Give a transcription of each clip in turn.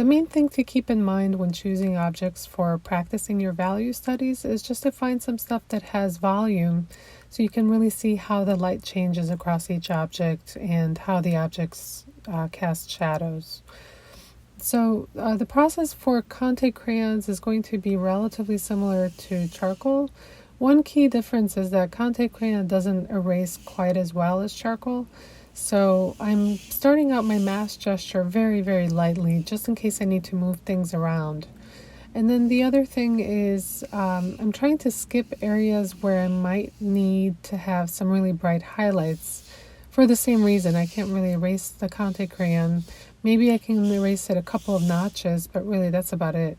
main thing to keep in mind when choosing objects for practicing your value studies is just to find some stuff that has volume so you can really see how the light changes across each object and how the objects cast shadows. So the process for Conté crayons is going to be relatively similar to charcoal. One key difference is that Conté crayon doesn't erase quite as well as charcoal. So I'm starting out my mass gesture very, very lightly, just in case I need to move things around. And then the other thing is I'm trying to skip areas where I might need to have some really bright highlights. For the same reason, I can't really erase the Conté crayon. Maybe I can erase it a couple of notches, but really that's about it.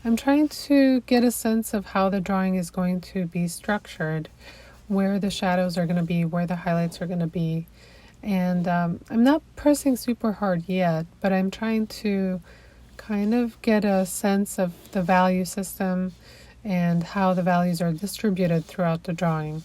I'm trying to get a sense of how the drawing is going to be structured, where the shadows are going to be, where the highlights are going to be. And I'm not pressing super hard yet, but I'm trying to kind of get a sense of the value system and how the values are distributed throughout the drawing.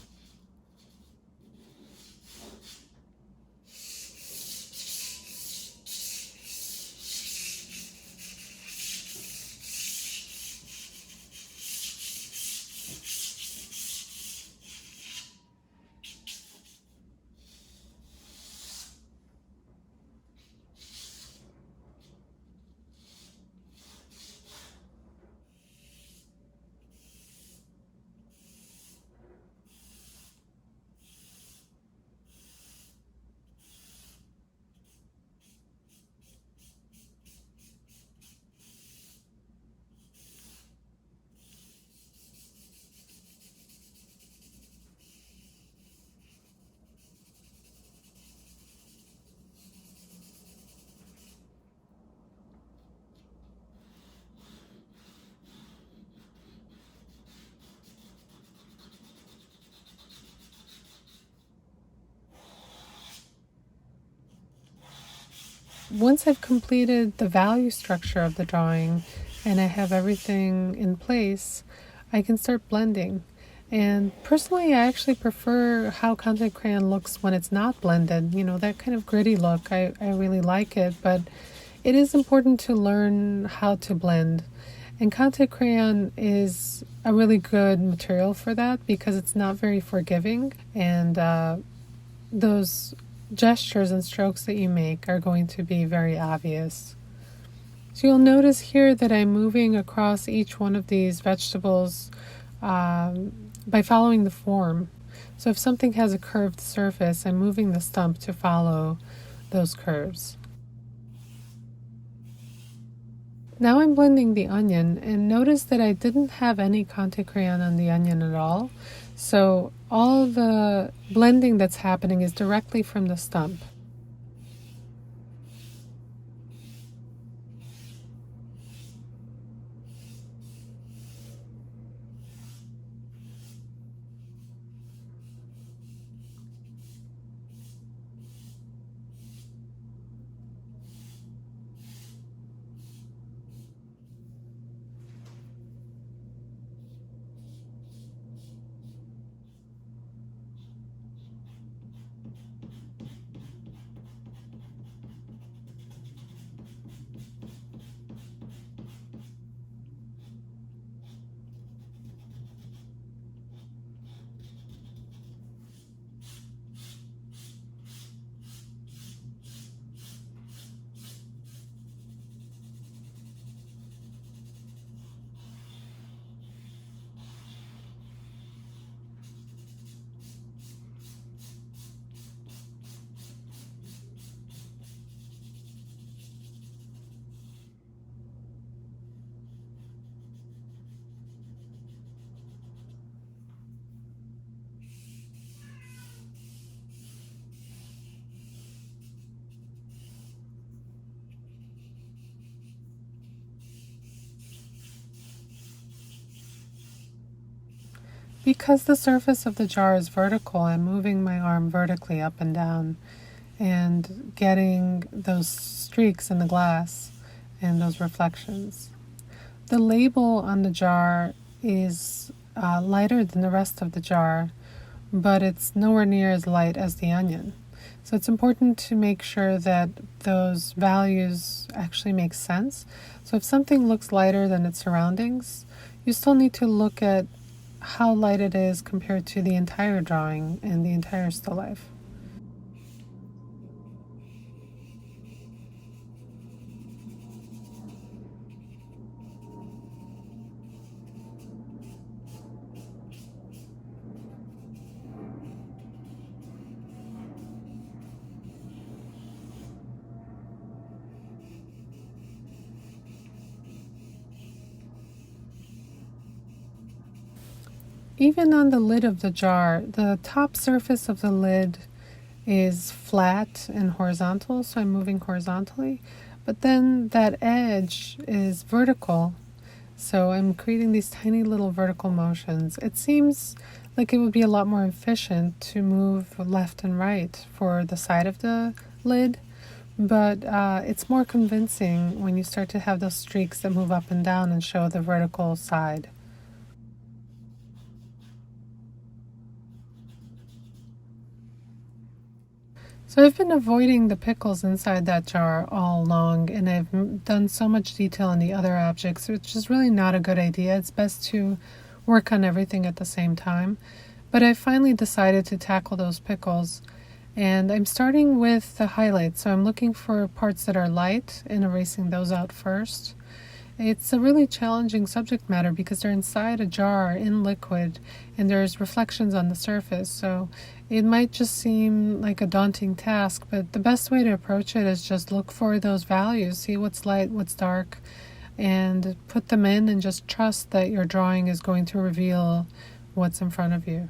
Once I've completed the value structure of the drawing and I have everything in place, I can start blending. And personally, I actually prefer how Conté Crayon looks when it's not blended. You know, that kind of gritty look, I really like it, but it is important to learn how to blend. And Conté Crayon is a really good material for that because it's not very forgiving, and those gestures and strokes that you make are going to be very obvious. So you'll notice here that I'm moving across each one of these vegetables by following the form. So if something has a curved surface, I'm moving the stump to follow those curves. Now I'm blending the onion, and notice that I didn't have any Conté Crayon on the onion at all. So all the blending that's happening is directly from the stump. Because the surface of the jar is vertical, I'm moving my arm vertically up and down and getting those streaks in the glass and those reflections. The label on the jar is lighter than the rest of the jar, but it's nowhere near as light as the onion. So it's important to make sure that those values actually make sense. So if something looks lighter than its surroundings, you still need to look at how light it is compared to the entire drawing and the entire still life. Even on the lid of the jar, the top surface of the lid is flat and horizontal, so I'm moving horizontally, but then that edge is vertical, so I'm creating these tiny little vertical motions. It seems like it would be a lot more efficient to move left and right for the side of the lid, but it's more convincing when you start to have those streaks that move up and down and show the vertical side. So I've been avoiding the pickles inside that jar all along, and I've done so much detail on the other objects, which is really not a good idea. It's best to work on everything at the same time. But I finally decided to tackle those pickles, and I'm starting with the highlights. So I'm looking for parts that are light and erasing those out first. It's a really challenging subject matter because they're inside a jar in liquid and there's reflections on the surface, so it might just seem like a daunting task, but the best way to approach it is just look for those values, see what's light, what's dark, and put them in and just trust that your drawing is going to reveal what's in front of you.